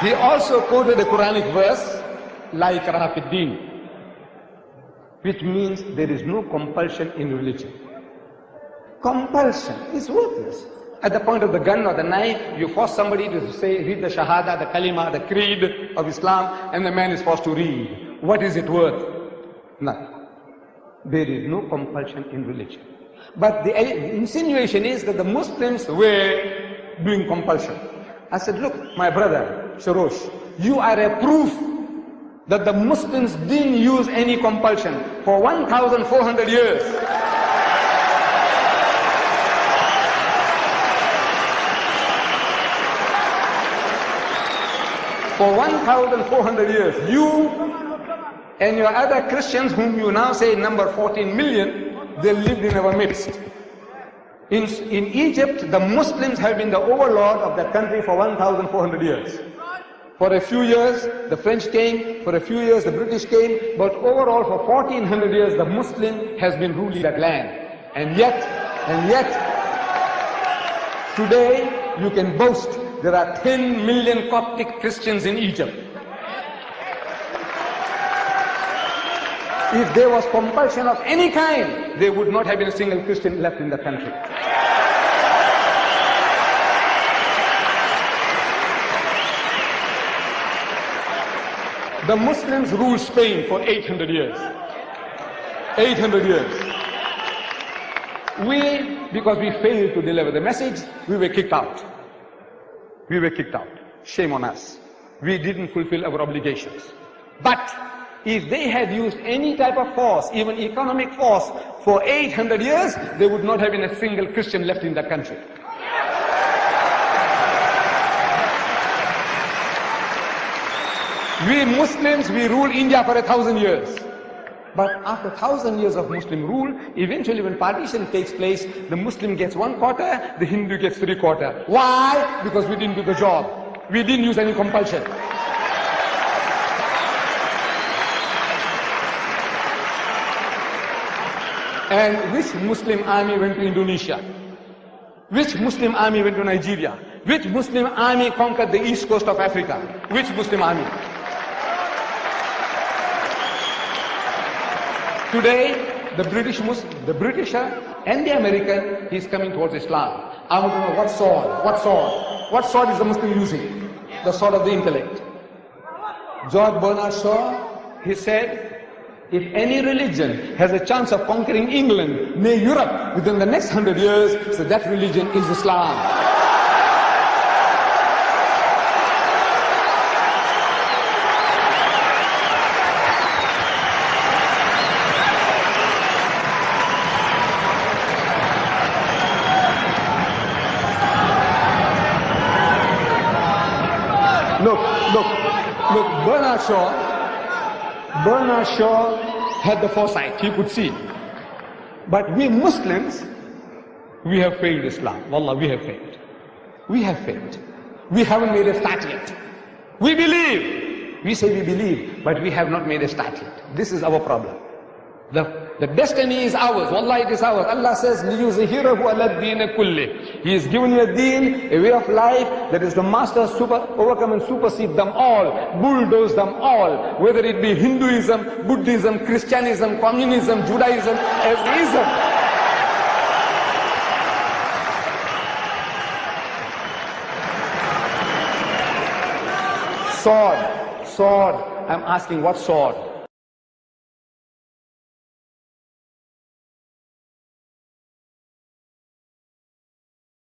He also quoted a Quranic verse, La ikraha fid din, which means there is no compulsion in religion. Compulsion is worthless. At the point of the gun or the knife, you force somebody to say, read the Shahada, the Kalima, the Creed of Islam, and the man is forced to read. What is it worth? Nothing. There is no compulsion in religion. But the insinuation is that the Muslims were doing compulsion. I said, look, my brother, Sharosh, you are a proof that the Muslims didn't use any compulsion for 1,400 years. For 1,400 years, you and your other Christians, whom you now say number 14 million, they lived in our midst. In Egypt, the Muslims have been the overlord of that country for 1,400 years. For a few years, the French came, for a few years, the British came, but overall for 1,400 years, the Muslim has been ruling that land. And yet, today, you can boast there are 10 million Coptic Christians in Egypt. If there was compulsion of any kind, there would not have been a single Christian left in the country. The Muslims ruled Spain for 800 years. 800 years. Because we failed to deliver the message, we were kicked out. We were kicked out. Shame on us. We didn't fulfill our obligations. But if they had used any type of force, even economic force, for 800 years, there would not have been a single Christian left in the country. We Muslims, we ruled India for 1,000 years. But after 1,000 years of Muslim rule, eventually when partition takes place, the Muslim gets 1/4, the Hindu gets 3/4. Why? Because we didn't do the job. We didn't use any compulsion. And which Muslim army went to Indonesia? Which Muslim army went to Nigeria? Which Muslim army conquered the east coast of Africa? Which Muslim army? Today, the Britisher and the American is coming towards Islam. I want to know what sword? What sword? What sword is the Muslim using? The sword of the intellect. George Bernard Shaw, he said, if any religion has a chance of conquering England, nay Europe, within the next 100 years, so that religion is Islam. Look, Bernard Shaw had the foresight, he could see. But we Muslims, we have failed Islam. Wallah, we have failed. We have failed. We haven't made a start yet. We believe. We say we believe, but we have not made a start yet. This is our problem. The destiny is ours. Wallah, it is ours. Allah says, لِيُزْهِرَهُ عَلَى الدِّينِ كُلِّهِ. He has given you a deen, a way of life that is the master, overcome and supersede them all, bulldoze them all, whether it be Hinduism, Buddhism, Christianism, Communism, Judaism, everyism. Sword. I'm asking, what sword?